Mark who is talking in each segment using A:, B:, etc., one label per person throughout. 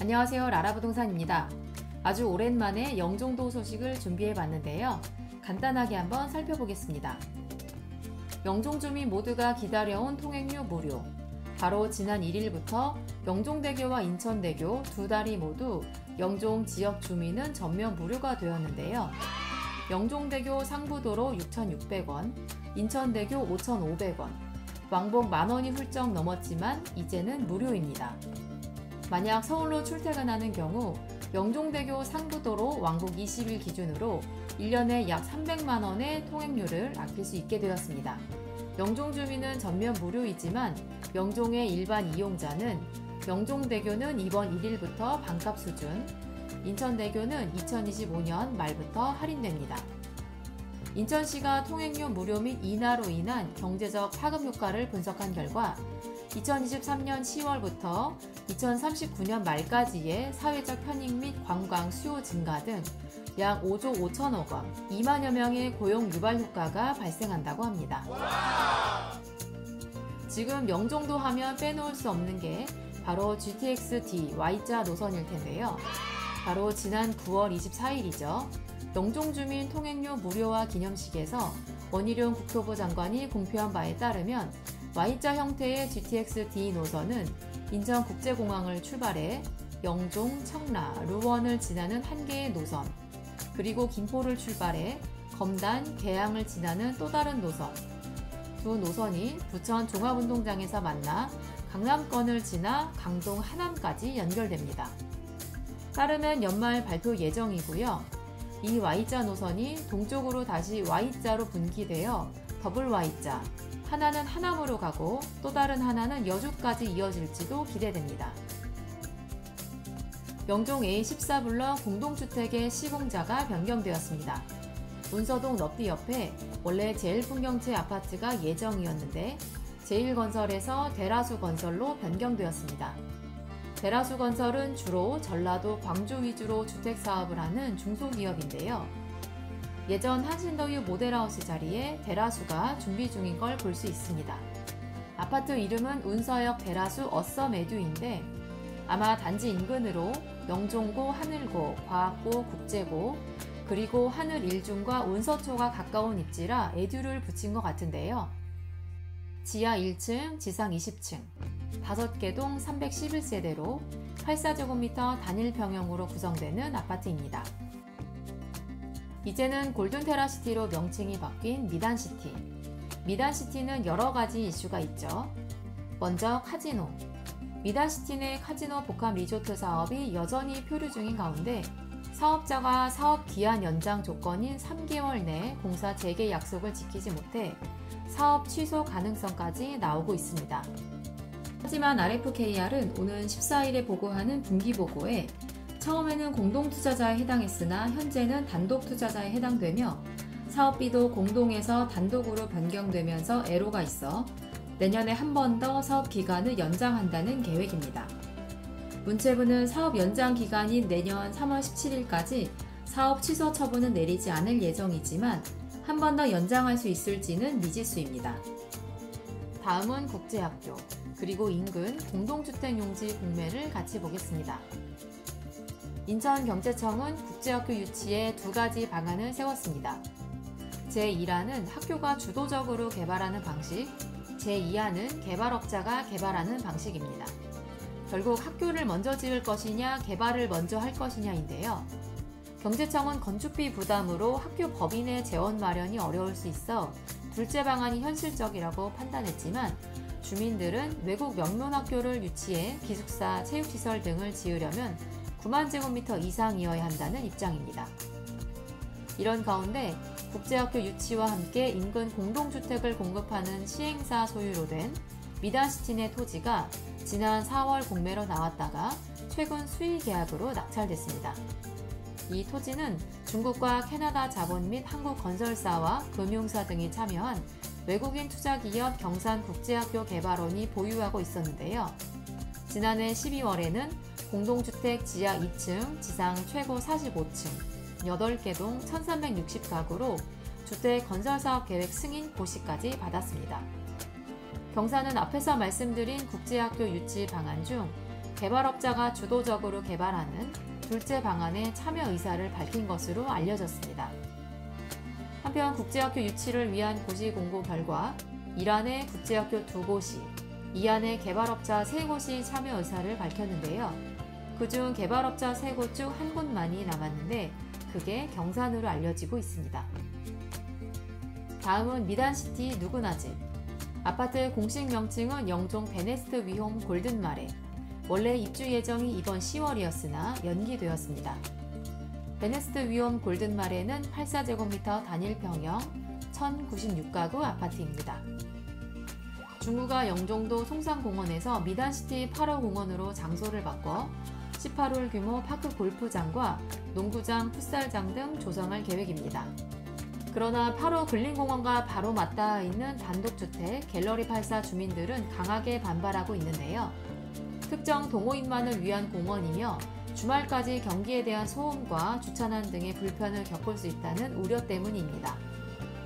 A: 안녕하세요. 라라부동산입니다. 아주 오랜만에 영종도 소식을 준비해 봤는데요. 간단하게 한번 살펴보겠습니다. 영종 주민 모두가 기다려온 통행료 무료. 바로 지난 1일부터 영종대교와 인천대교 두 다리 모두 영종 지역 주민은 전면 무료가 되었는데요. 영종대교 상부도로 6,600원, 인천대교 5,500원, 왕복 만원이 훌쩍 넘었지만 이제는 무료입니다. 만약 서울로 출퇴근하는 경우 영종대교 상부도로 왕복 20일 기준으로 1년에 약 300만원의 통행료를 아낄 수 있게 되었습니다. 영종 주민은 전면 무료이지만 영종의 일반 이용자는 영종대교는 이번 1일부터 반값 수준, 인천대교는 2025년 말부터 할인됩니다. 인천시가 통행료 무료 및 인하로 인한 경제적 파급 효과를 분석한 결과 2023년 10월부터 2039년 말까지의 사회적 편익 및 관광 수요 증가 등 약 5조 5천억 원, 2만여 명의 고용 유발 효과가 발생한다고 합니다. 지금 영종도 하면 빼놓을 수 없는 게 바로 GTX-D Y자 노선일 텐데요. 바로 지난 9월 24일이죠. 영종 주민 통행료 무료화 기념식에서 원희룡 국토부 장관이 공표한 바에 따르면 Y자 형태의 GTX-D 노선은 인천국제공항을 출발해 영종, 청라, 루원을 지나는 한 개의 노선, 그리고 김포를 출발해 검단, 계양을 지나는 또 다른 노선, 두 노선이 부천 종합운동장에서 만나 강남권을 지나 강동 하남까지 연결됩니다. 따르면 연말 발표 예정이고요. 이 Y자 노선이 동쪽으로 다시 Y자로 분기되어 더블 Y자, 하나는 하남으로 가고 또 다른 하나는 여주까지 이어질지도 기대됩니다. 영종 A14블럭 공동주택의 시공자가 변경되었습니다. 문서동 넙디 옆에 원래 제일풍경채 아파트가 예정이었는데 제1건설에서 대라수건설로 변경되었습니다. 대라수건설은 주로 전라도, 광주 위주로 주택사업을 하는 중소기업인데요. 예전 한신더유 모델하우스 자리에 대라수가 준비 중인 걸 볼 수 있습니다. 아파트 이름은 운서역 대라수 어썸에듀인데 아마 단지 인근으로 영종고, 하늘고, 과학고, 국제고, 그리고 하늘 일중과 운서초가 가까운 입지라 에듀를 붙인 것 같은데요. 지하 1층, 지상 20층, 5개 동 311세대로 84제곱미터 단일 평형으로 구성되는 아파트입니다. 이제는 골든테라시티로 명칭이 바뀐 미단시티. 미단시티는 여러 가지 이슈가 있죠. 먼저 카지노. 미단시티 내 카지노 복합 리조트 사업이 여전히 표류 중인 가운데 사업자가 사업 기한 연장 조건인 3개월 내 공사 재개 약속을 지키지 못해 사업 취소 가능성까지 나오고 있습니다. 하지만 RFKR은 오는 14일에 보고하는 분기보고에 처음에는 공동투자자에 해당했으나 현재는 단독투자자에 해당되며 사업비도 공동에서 단독으로 변경되면서 애로가 있어 내년에 한 번 더 사업 기간을 연장한다는 계획입니다. 문체부는 사업 연장 기간인 내년 3월 17일까지 사업 취소 처분은 내리지 않을 예정이지만 한 번 더 연장할 수 있을지는 미지수입니다. 다음은 국제학교, 그리고 인근 공동주택 용지 공매를 같이 보겠습니다. 인천경제청은 국제학교 유치에 두 가지 방안을 세웠습니다. 제1안은 학교가 주도적으로 개발하는 방식, 제2안은 개발업자가 개발하는 방식입니다. 결국 학교를 먼저 지을 것이냐, 개발을 먼저 할 것이냐인데요. 경제청은 건축비 부담으로 학교 법인의 재원 마련이 어려울 수 있어 둘째 방안이 현실적이라고 판단했지만 주민들은 외국 명문학교를 유치해 기숙사, 체육시설 등을 지으려면 9만 제곱미터 이상이어야 한다는 입장입니다. 이런 가운데 국제학교 유치와 함께 인근 공동주택을 공급하는 시행사 소유로 된 미단시티 내 토지가 지난 4월 공매로 나왔다가 최근 수의 계약으로 낙찰됐습니다. 이 토지는 중국과 캐나다 자본 및 한국 건설사와 금융사 등이 참여한 외국인 투자기업 경산국제학교 개발원이 보유하고 있었는데요. 지난해 12월에는 공동주택 지하 2층, 지상 최고 45층, 8개 동 1360가구로 주택 건설사업 계획 승인 고시까지 받았습니다. 경사는 앞에서 말씀드린 국제학교 유치 방안 중 개발업자가 주도적으로 개발하는 둘째 방안에 참여 의사를 밝힌 것으로 알려졌습니다. 한편 국제학교 유치를 위한 고시 공고 결과 이란의 국제학교 2곳이, 이안의 개발업자 3곳이 참여 의사를 밝혔는데요. 그중 개발업자 3곳 중 1곳만이 남았는데 그게 경산으로 알려지고 있습니다. 다음은 미단시티 누구나 집. 아파트 공식 명칭은 영종 베네스트 위홈 골든마레. 원래 입주 예정이 이번 10월이었으나 연기되었습니다. 베네스트 위홈 골든마레는 84제곱미터 단일 평형 1096가구 아파트입니다. 중구가 영종도 송산공원에서 미단시티 8호 공원으로 장소를 바꿔 18홀 규모 파크 골프장과 농구장, 풋살장 등 조성할 계획입니다. 그러나 8호 근린공원과 바로 맞닿아 있는 단독주택 갤러리 84 주민들은 강하게 반발하고 있는데요. 특정 동호인만을 위한 공원이며 주말까지 경기에 대한 소음과 주차난 등의 불편을 겪을 수 있다는 우려 때문입니다.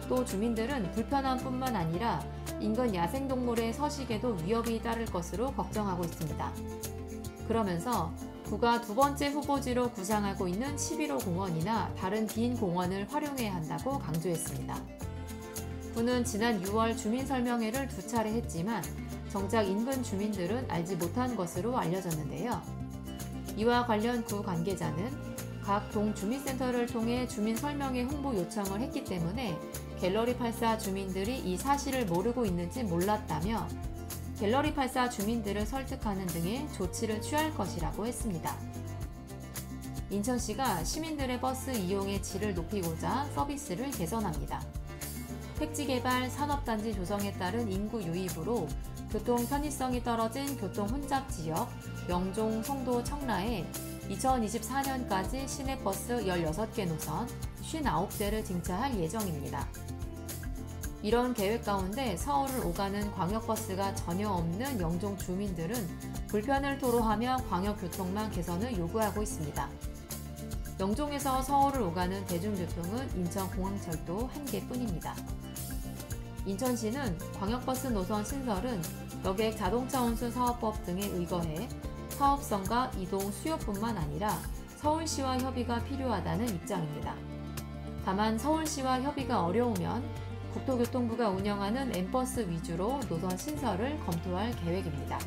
A: 또 주민들은 불편함뿐만 아니라 인근 야생동물의 서식에도 위협이 따를 것으로 걱정하고 있습니다. 그러면서 구가 두 번째 후보지로 구상하고 있는 11호 공원이나 다른 빈 공원을 활용해야 한다고 강조했습니다. 구는 지난 6월 주민설명회를 2차례 했지만 정작 인근 주민들은 알지 못한 것으로 알려졌는데요. 이와 관련 구 관계자는 각 동 주민센터를 통해 주민설명회 홍보 요청을 했기 때문에 갤러리 84 주민들이 이 사실을 모르고 있는지 몰랐다며 갤러리 84 주민들을 설득하는 등의 조치를 취할 것이라고 했습니다. 인천시가 시민들의 버스 이용의 질을 높이고자 서비스를 개선합니다. 택지개발, 산업단지 조성에 따른 인구 유입으로 교통 편의성이 떨어진 교통 혼잡 지역 영종, 송도, 청라에 2024년까지 시내버스 16개 노선 59대를 증차할 예정입니다. 이런 계획 가운데 서울을 오가는 광역버스가 전혀 없는 영종 주민들은 불편을 토로하며 광역교통망 개선을 요구하고 있습니다. 영종에서 서울을 오가는 대중교통은 인천공항철도 1개뿐입니다. 인천시는 광역버스 노선 신설은 여객 자동차 운수 사업법 등에 의거해 사업성과 이동 수요뿐만 아니라 서울시와 협의가 필요하다는 입장입니다. 다만 서울시와 협의가 어려우면 국토교통부가 운영하는 M버스 위주로 노선 신설을 검토할 계획입니다.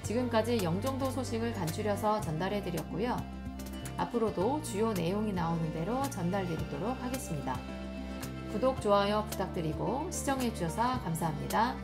A: 지금까지 영종도 소식을 간추려서 전달해드렸고요. 앞으로도 주요 내용이 나오는 대로 전달드리도록 하겠습니다. 구독, 좋아요 부탁드리고 시청해주셔서 감사합니다.